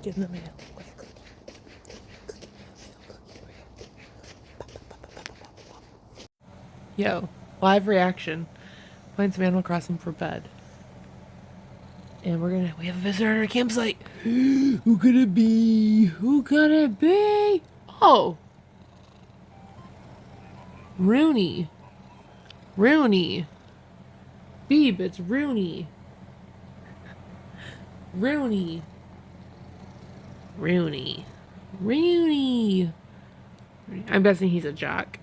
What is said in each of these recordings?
Get in the mail. Yo, live reaction. Playing some Animal Crossing for bed. And we have a visitor at our campsite. Who could it be? Who could it be? Oh! Rooney. Rooney. Beeb, it's Rooney. Rooney. Rooney. Rooney. I'm guessing he's a jock.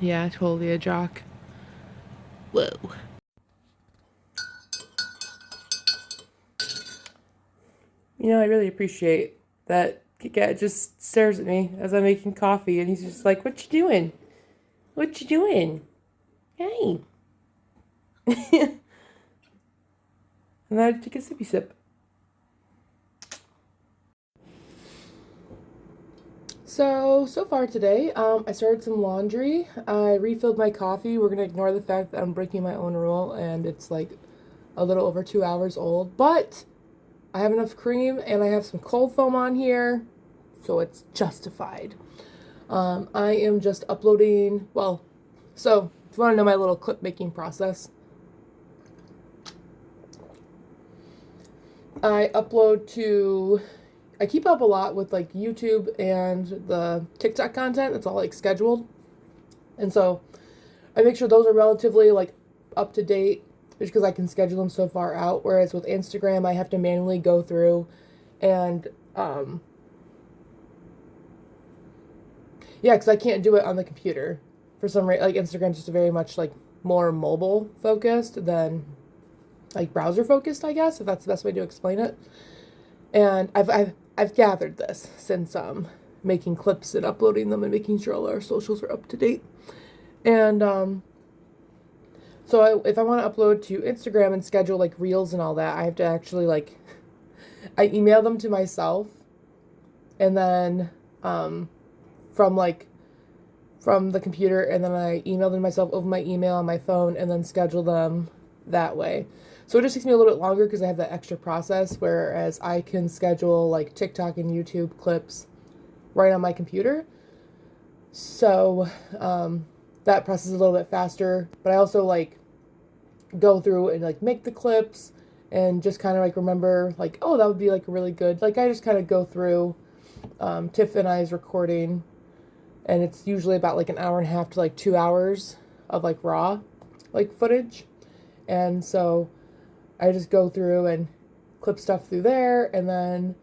Yeah, totally a jock. Whoa. You know, I really appreciate that Kit Kat just stares at me as I'm making coffee, and he's just like, "What you doing? What you doing? Hey." And then I take a sippy sip. So far today, I started some laundry. I refilled my coffee. We're gonna ignore the fact that I'm breaking my own rule, and it's like a little over 2 hours old, but I have enough cream and I have some cold foam on here, so it's justified. I am just uploading, so if you want to know my little clip making process, I keep up a lot with like YouTube and the TikTok content. It's all like scheduled. And so I make sure those are relatively like up to date just because I can schedule them so far out. Whereas with Instagram, I have to manually go through and, yeah, because I can't do it on the computer. For some reason, like Instagram's just very much like more mobile focused than like browser focused, I guess, if that's the best way to explain it. And I've gathered this since making clips and uploading them and making sure all our socials are up to date. And so if I want to upload to Instagram and schedule like reels and all that, I have to actually like I email them to myself, and then from the computer, and then I email them to myself over my email on my phone, and then schedule them that way. So it just takes me a little bit longer because I have that extra process, whereas I can schedule like TikTok and YouTube clips right on my computer. So that process is a little bit faster, but I also like go through and like make the clips and just kind of like remember like, oh, that would be like really good. Like I just kind of go through Tiff and I's recording, and it's usually about like an hour and a half to like 2 hours of like raw like footage. And so I just go through and clip stuff through there, and then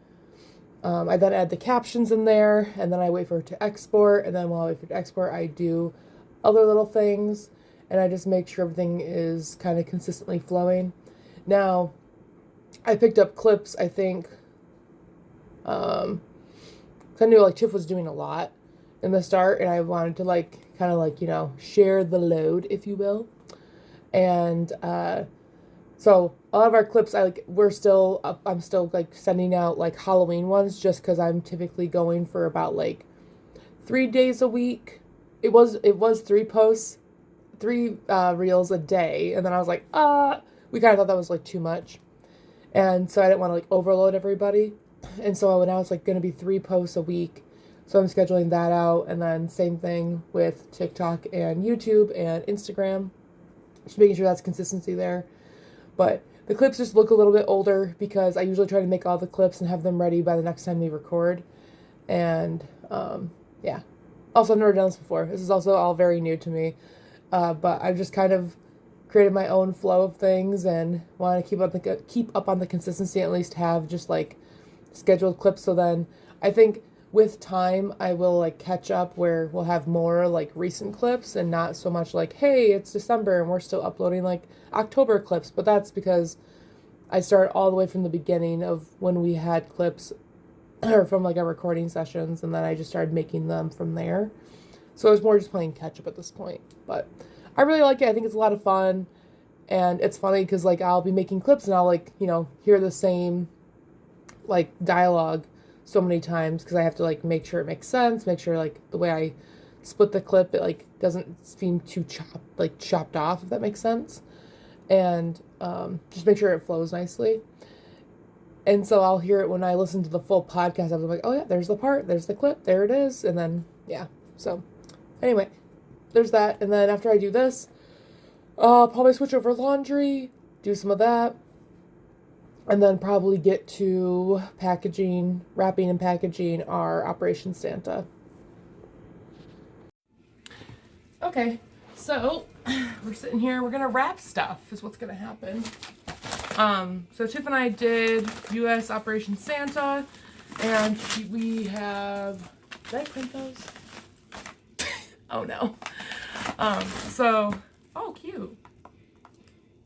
I then add the captions in there, and then I wait for it to export, and then while I wait for it to export, I do other little things, and I just make sure everything is kind of consistently flowing. Now, I picked up clips, I think, 'cause I knew like Tiff was doing a lot in the start, and I wanted to like kind of like, you know, share the load, if you will. And so a lot of our clips, I'm still like sending out like Halloween ones just because I'm typically going for about like 3 days a week. It was 3 posts, 3 reels a day, and then I was like, we kind of thought that was like too much, and so I didn't want to like overload everybody, and so now it's like going to be 3 posts a week. So I'm scheduling that out, and then same thing with TikTok and YouTube and Instagram. Just making sure that's consistency there. But the clips just look a little bit older because I usually try to make all the clips and have them ready by the next time we record. And yeah. Also, I've never done this before. This is also all very new to me. But I've just kind of created my own flow of things and want to keep up on the consistency, at least have just like scheduled clips. So then I think with time I will like catch up where we'll have more like recent clips and not so much like, hey, it's December and we're still uploading like October clips. But that's because I start all the way from the beginning of when we had clips or from like our recording sessions, and then I just started making them from there. So it was more just playing catch up at this point. But I really like it. I think it's a lot of fun, and it's funny because like I'll be making clips and I'll like, you know, hear the same like dialogue so many times because I have to like make sure it makes sense, make sure like the way I split the clip, it like doesn't seem too chopped off, if that makes sense, and just make sure it flows nicely. And so I'll hear it when I listen to the full podcast. I'm like, oh yeah, there's the part, there's the clip, there it is. And then, yeah. So anyway, there's that. And then after I do this, I'll probably switch over laundry, do some of that. And then probably get to packaging, wrapping and packaging our Operation Santa. Okay, so we're sitting here, we're gonna wrap stuff is what's gonna happen. So Tiff and I did US Operation Santa, and we have, did I print those? Oh no. Oh cute.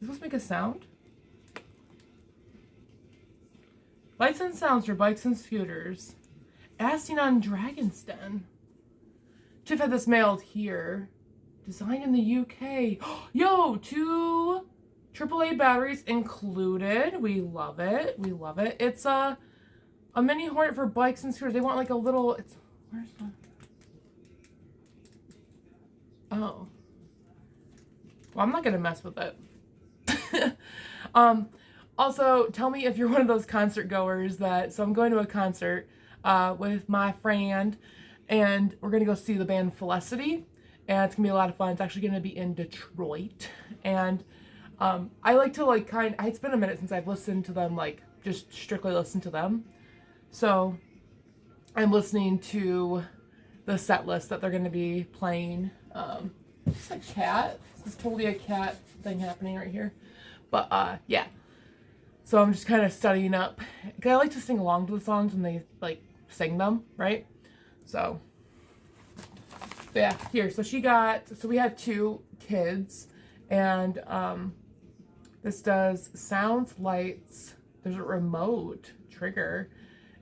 Is this supposed to make a sound? Lights and sounds for bikes and scooters. As seen on Dragon's Den. Tiff had this mailed here. Designed in the UK. Yo, 2 AAA batteries included. We love it. We love it. It's a mini Hornet for bikes and scooters. They want like a little, where's the, oh. Well, I'm not gonna mess with it. Also, tell me if you're one of those concert goers so I'm going to a concert with my friend, and we're going to go see the band Felicity, and it's going to be a lot of fun. It's actually going to be in Detroit, and I like to it's been a minute since I've listened to them, just strictly listened to them, so I'm listening to the set list that they're going to be playing. It's a cat. This is totally a cat thing happening right here, but yeah. So I'm just kind of studying up, because I like to sing along to the songs when they, sing them, right? So, yeah, here. So we had 2 kids, and this does sounds, lights, there's a remote trigger,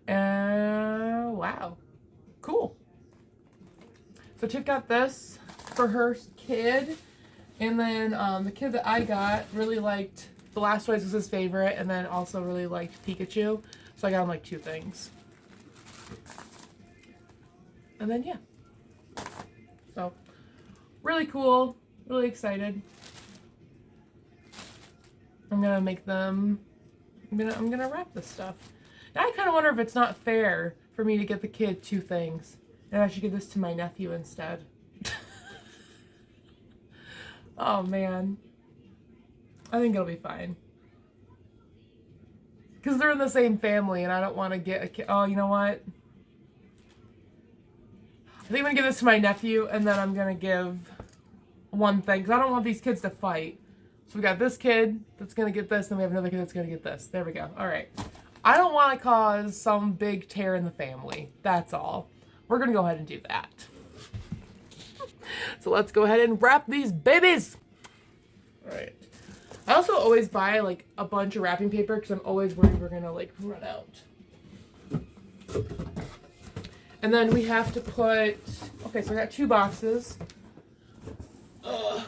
and wow, cool. So Tiff got this for her kid, and then the kid that I got really liked Blastoise was his favorite, and then also really liked Pikachu, so I got him 2 things. And then yeah, so really cool, really excited. I'm gonna make them. I'm gonna wrap this stuff. Now I kind of wonder if it's not fair for me to get the kid 2 things, and I should give this to my nephew instead. Oh man. I think it'll be fine. Because they're in the same family, and I don't want to get a kid. Oh, you know what? I think I'm going to give this to my nephew, and then I'm going to give one thing. Because I don't want these kids to fight. So we got this kid that's going to get this, and we have another kid that's going to get this. There we go. All right. I don't want to cause some big tear in the family. That's all. We're going to go ahead and do that. So let's go ahead and wrap these babies. All right. I also always buy a bunch of wrapping paper because I'm always worried we're gonna run out. And then we have to put, okay, so I got 2 boxes.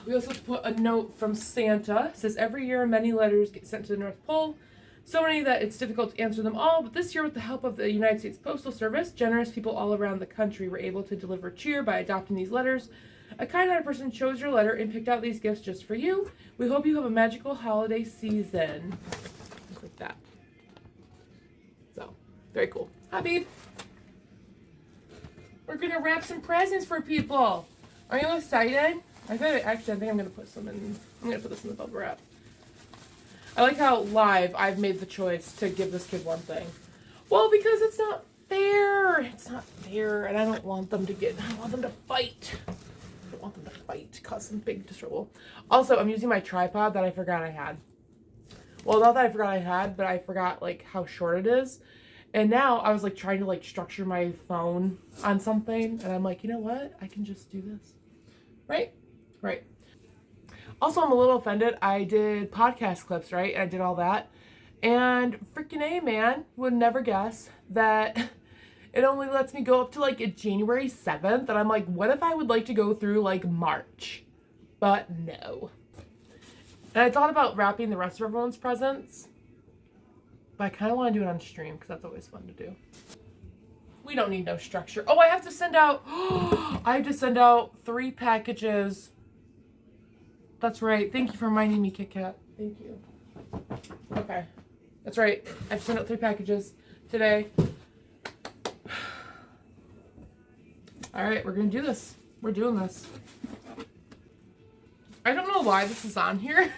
We also have to put a note from Santa. It says every year many letters get sent to the North Pole. So many that it's difficult to answer them all, but this year with the help of the United States Postal Service, generous people all around the country were able to deliver cheer by adopting these letters. A kind-hearted person chose your letter and picked out these gifts just for you. We hope you have a magical holiday season. Just like that. So, very cool. Hi, babe. We're going to wrap some presents for people. Are you excited? I think I'm going to put some in. I'm going to put this in the bubble wrap. I like how live I've made the choice to give this kid one thing. Well, because it's not fair. It's not fair, and I don't want them to fight. I don't want them to fight, cause some big trouble. Also, I'm using my tripod that I forgot I had. Well, not that I forgot I had, but I forgot how short it is. And now I was trying to structure my phone on something, and I'm like, you know what? I can just do this. Right? Right. Also, I'm a little offended. I did podcast clips, right? And I did all that. And freaking A, man, would never guess that it only lets me go up to January 7th. And I'm like, what if I would like to go through March? But no. And I thought about wrapping the rest of everyone's presents. But I kind of want to do it on stream because that's always fun to do. We don't need no structure. Oh, I have to send out, I have to send out 3 packages. That's right. Thank you for reminding me, Kit Kat. Thank you. Okay. That's right. I've sent out 3 packages today. All right, we're going to do this. We're doing this. I don't know why this is on here,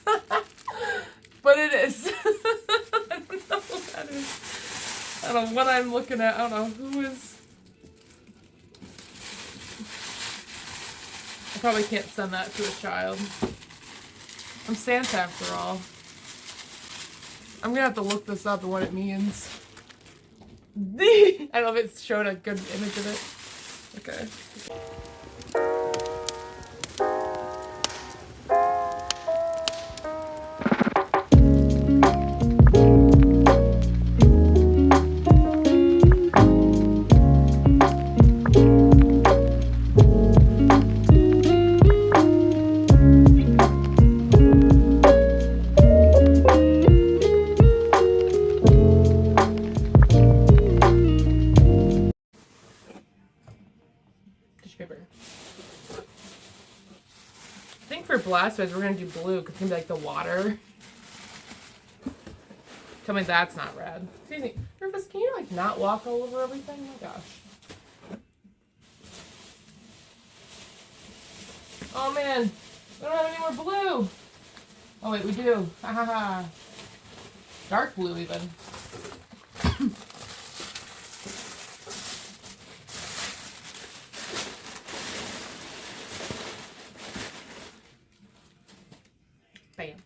but it is. I don't know what that is. I don't know what I'm looking at. I don't know who is. I probably can't send that to a child. I'm Santa after all. I'm going to have to look this up and what it means. I don't know if it's showing a good image of it. Okay. Paper. I think for Blastoise we're gonna do blue because it's gonna be like the water. Tell me that's not red. Excuse me, Rufus, can you like not walk all over everything? Oh my gosh. Oh man, we don't have any more blue. Oh wait, we do. Ha ha ha. Dark blue even. Bam.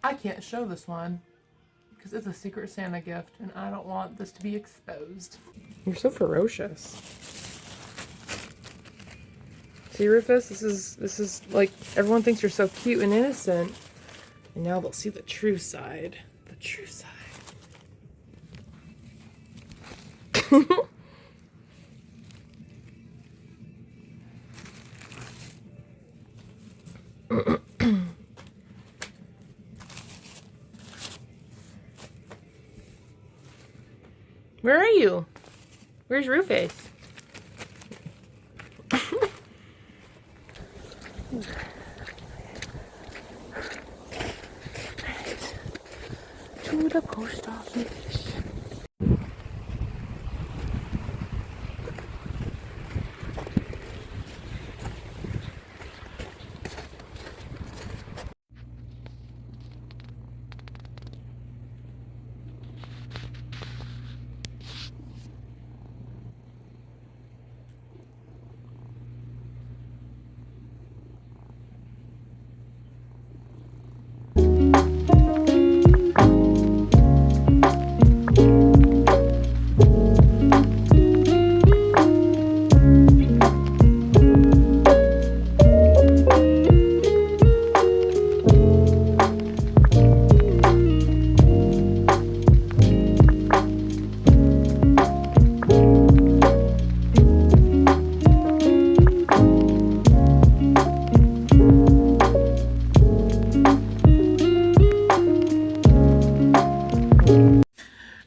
I can't show this one because it's a Secret Santa gift and I don't want this to be exposed. You're so ferocious. See, Rufus, this is like, everyone thinks you're so cute and innocent, and now they'll see the true side. The true side. Where are you? Where's Rufus? To the post office.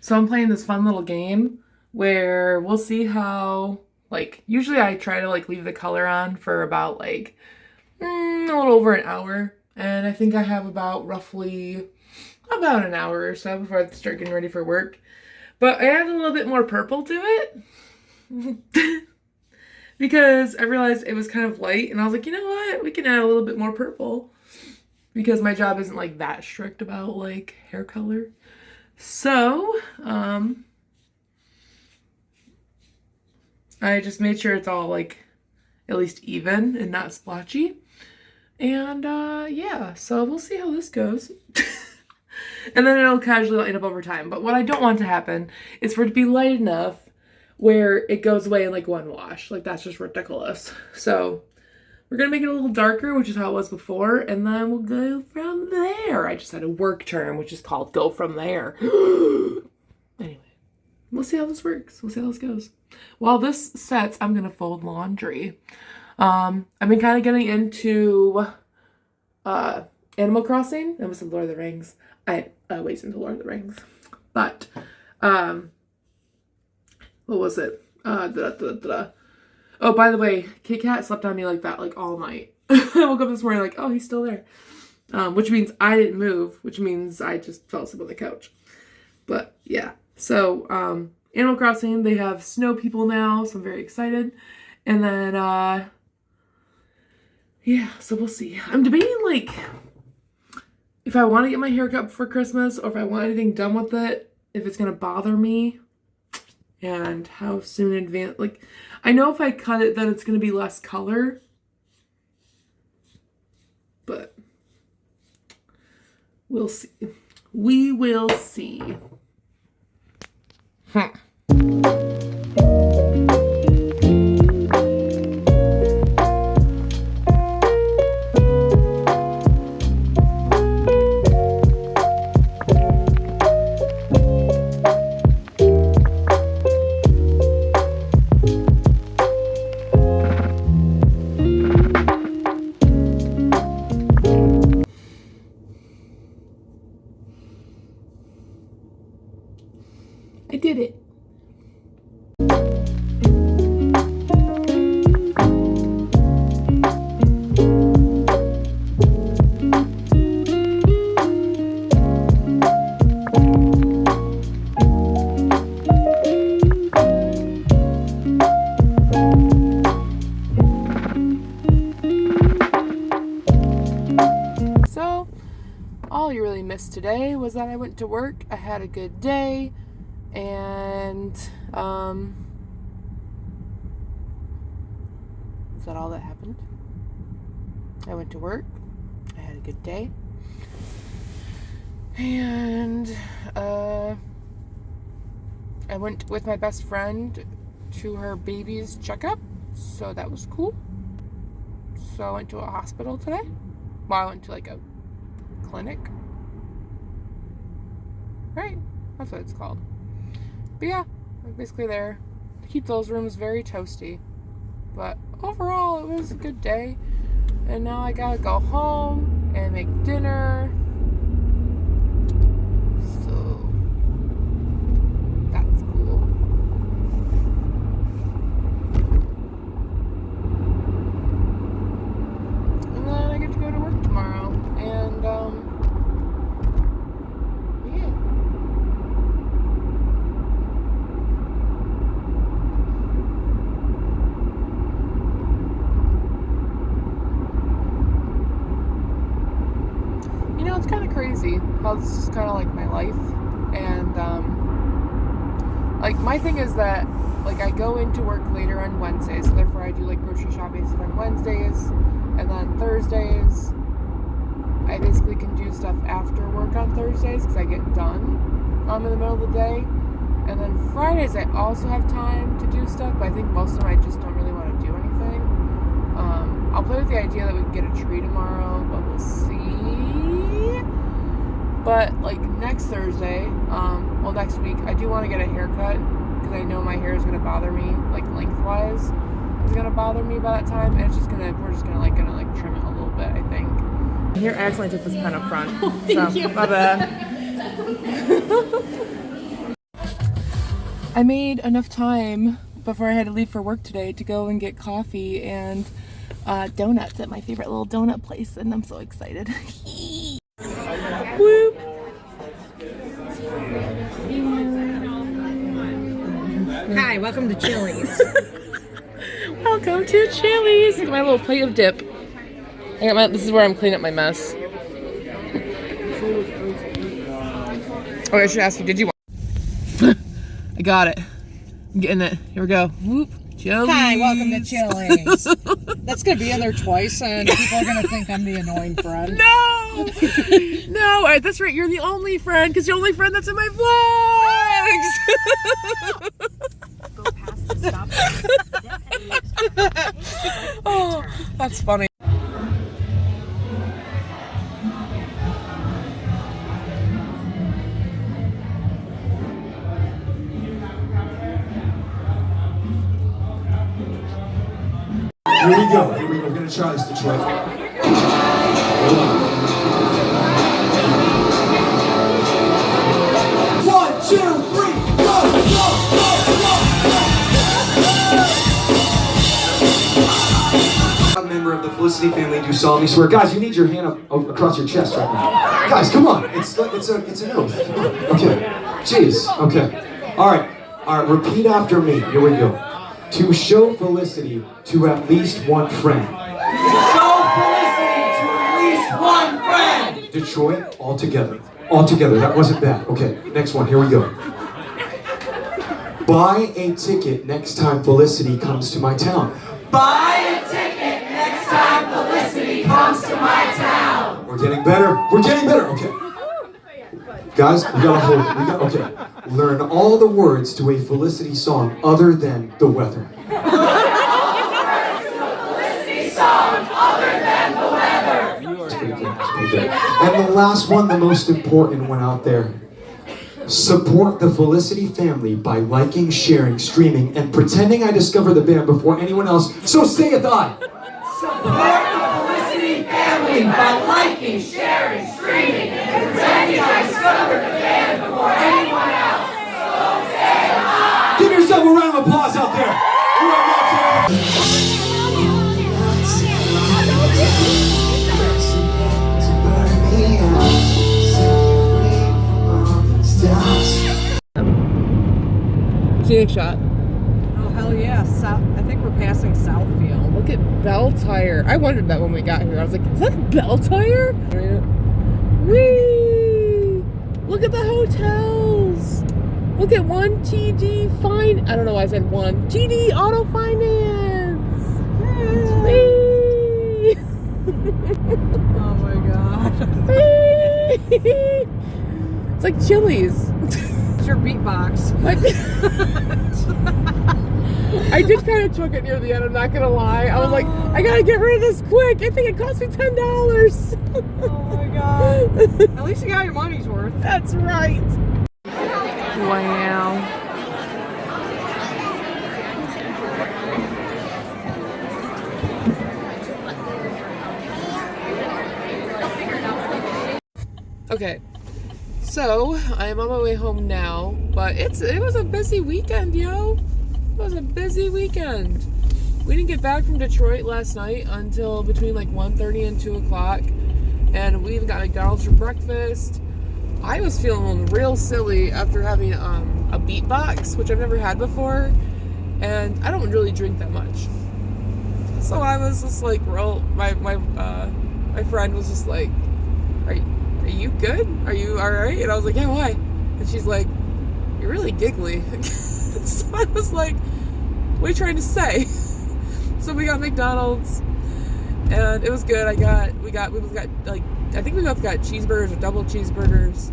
So I'm playing this fun little game where we'll see how, like, usually I try to like leave the color on for about like a little over an hour. And I think I have about roughly about an hour or so before I start getting ready for work. But I added a little bit more purple to it because I realized it was kind of light and I was like, you know what? We can add a little bit more purple because my job isn't like that strict about like hair color. So, I just made sure it's all like at least even and not splotchy. And yeah, so we'll see how this goes. And then it'll casually lighten up over time. But what I don't want to happen is for it to be light enough where it goes away in like one wash. Like that's just ridiculous. So we're gonna make it a little darker, which is how it was before, and then we'll go from there. I just had a work term, which is called go from there. Anyway, we'll see how this works. We'll see how this goes. While this sets, I'm gonna fold laundry. I've been kind of getting into Animal Crossing. I almost said Lord of the Rings. I always into Lord of the Rings. But what was it? Oh, by the way, Kit Kat slept on me like that like all night. I woke up this morning like, oh, he's still there. Which means I didn't move, which means I just fell asleep on the couch. But yeah, so Animal Crossing, they have snow people now, so I'm very excited. And then, yeah, so we'll see. I'm debating, like, if I want to get my hair cut for Christmas or if I want anything done with it, if it's going to bother me, and how soon in advance. Like, I know if I cut it, then it's going to be less color. But we'll see. We will see. Huh. I did it. So, all you really missed today was that I went to work. I had a good day. And, is that all that happened? I went to work. I had a good day. And, I went with my best friend to her baby's checkup. So that was cool. So I went to a hospital today. Well, I went to like a clinic. Right? That's what it's called. But yeah, I'm basically there to keep those rooms very toasty. But overall, it was a good day. And now I gotta go home and make dinner. So, that's cool. And then I get to go to work tomorrow. And, yeah. You know, it's kind of crazy how this is kind of like my life. And, like, my thing is that, like, I go into work later on Wednesdays, so therefore I do, like, grocery shopping stuff on Wednesdays, and then Thursdays, I basically can do stuff after work on Thursdays, because I get done, in the middle of the day. And then Fridays, I also have time to do stuff, but I think most of them I just don't really want to do anything. I'll play with the idea that we can get a tree tomorrow, but we'll see. But, like, next Thursday, well, next week, I do want to get a haircut, because I know my hair is going to bother me, like, lengthwise. It's going to bother me by that time, and we're just going to trim it a little bit, I think. Here, I accidentally took this pen up front. Oh, thank you. My bad. I made enough time before I had to leave for work today to go and get coffee and donuts at my favorite little donut place, and I'm so excited. Whoop. Hi, welcome to Chili's. Welcome to Chili's. Look at my little plate of dip. This is where I'm cleaning up my mess. Oh, I should ask you, did you want? I got it. I'm getting it. Here we go. Whoop. Chili's. Hi, welcome to Chili's. That's going to be in there twice, and people are going to think I'm the annoying friend. No! No, that's right. You're the only friend, because you're the only friend that's in my vlogs. Go past the stop. Oh, that's funny. Here we go. We're going to try this, Detroit. 1, 2, 3, go, go, go, go. member of the Felicity family do solemnly swear. Guys, you need your hand up across your chest right now. Guys, come on. It's an oath. Come on. Okay. Jeez. Okay. All right. Repeat after me. Here we go. To show Felicity to at least one friend. Show Felicity to at least one friend. Detroit, all together. All together. That wasn't bad. Okay. Next one. Here we go. Buy a ticket next time Felicity comes to my town. Buy a ticket next time Felicity comes to my town. We're getting better. We're getting better. Okay. Guys, we gotta hold. Okay. Learn all the words to a Felicity song other than the weather. Felicity song other than the weather. That's pretty good. That's pretty good. And the last one, the most important one out there. Support the Felicity family by liking, sharing, streaming, and pretending I discovered the band before anyone else. So say it, I. Support the Felicity family by liking, sharing, streaming, and pretending I discovered the band before anyone else. So say I. Give yourself a round of applause out there. You are now Scenic shot. Oh, hell yeah. I think we're passing Southfield. Look at Bell Tire. I wondered that when we got here. I was like, is that Bell Tire? Whee! Look at the hotels. Look at 1TD Fine. I don't know why I said 1. TD Auto Finance. Whee! Oh my god. Whee! It's like Chili's. It's your beatbox. I did kind of choke it near the end, I'm not gonna lie. I was like, I gotta get rid of this quick. I think it cost me $10. Oh my god. At least you got your money's worth. That's right. Wow. Okay. So, I am on my way home now, but it was a busy weekend, yo. It was a busy weekend. We didn't get back from Detroit last night until between like 1:30 and 2 o'clock, and we even got McDonald's for breakfast. I was feeling real silly after having a beatbox, which I've never had before, and I don't really drink that much. So I was just like, my friend was just like, Are you good? Are you alright? And I was like, yeah, why? And she's like, you're really giggly. So I was like, what are you trying to say? So we got McDonald's, and it was good. we both got like, I think we both got cheeseburgers or double cheeseburgers,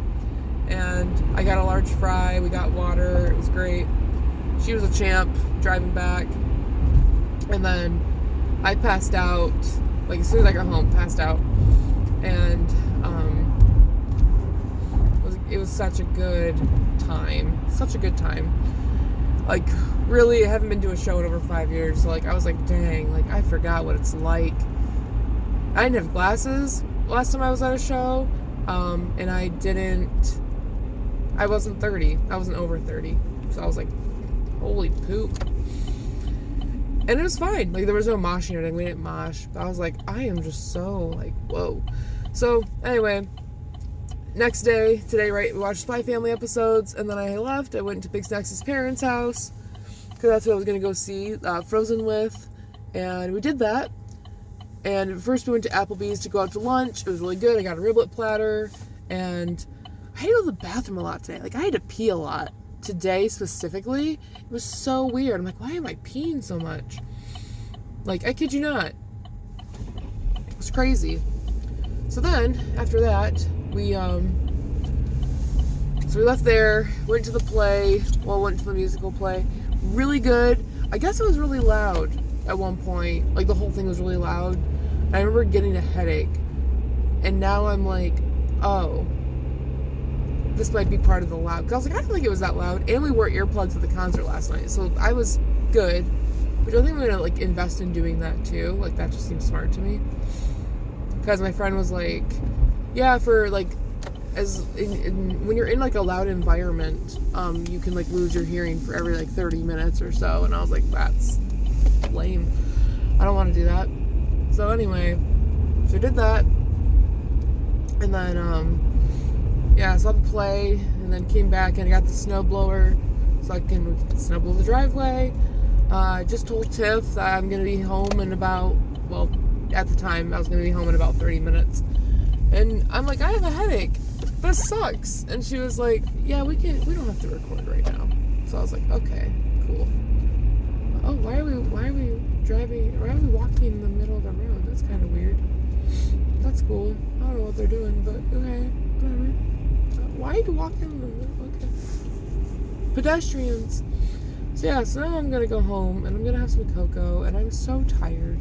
and I got a large fry. We got water. It was great. She was a champ driving back, and then I passed out, like as soon as I got home, passed out, and it was such a good time. Like, really, I haven't been to a show in over 5 years, so like I was like, dang, like I forgot what it's like. I didn't have glasses last time I was at a show, and I wasn't 30. I wasn't over 30, so I was like, holy poop. And it was fine. Like, there was no moshing or anything. We didn't mosh. But I was like, I am just so, like, whoa. So, anyway, next day, today, right, we watched Spy Family episodes, and then I left. I went to Big Snacks' parents' house, because that's what I was going to go see Frozen with, and we did that. And first we went to Applebee's to go out to lunch. It was really good. I got a riblet platter, and I had to go to the bathroom a lot today. Like, I had to pee a lot. Today, specifically, it was so weird. I'm like, why am I peeing so much? Like, I kid you not. It was crazy. So then, after that, we left there, went to the play, went to the musical play. Really good. I guess it was really loud at one point. Like, the whole thing was really loud. I remember getting a headache. And now I'm like, oh, this might be part of the loud. Because I was like, I don't think it was that loud. And we wore earplugs at the concert last night. So I was good. Which I think I'm going to, like, invest in doing that, too. Like, that just seems smart to me. Because my friend was like, yeah, for, like, when you're in, like, a loud environment, you can, like, lose your hearing for every, like, 30 minutes or so. And I was like, that's lame. I don't want to do that. So anyway, so I did that. And then, yeah, so I'd play, and then came back and I got the snowblower so I can snowblow the driveway. I just told Tiff that I'm going to be home in about, well, at the time, I was going to be home in about 30 minutes. And I'm like, I have a headache. This sucks. And she was like, yeah, we don't have to record right now. So I was like, okay, cool. Oh, why are we walking in the middle of the road? That's kind of weird. That's cool. I don't know what they're doing, but okay, whatever. Why are you walking in the middle? Okay. Pedestrians. So yeah, so now I'm gonna go home and I'm gonna have some cocoa, and I'm so tired.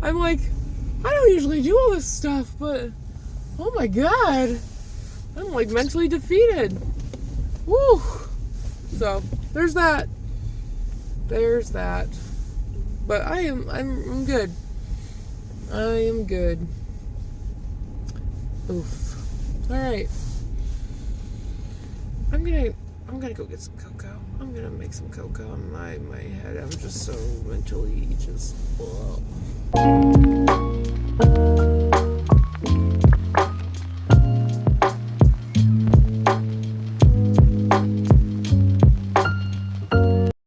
I'm like, I don't usually do all this stuff, but oh my god, I'm like mentally defeated. Woo! So there's that. There's that. But I'm good. I am good. Oof. Alright. I'm gonna go get some cocoa. I'm gonna make some cocoa on my head. I'm just so mentally just. Whoa.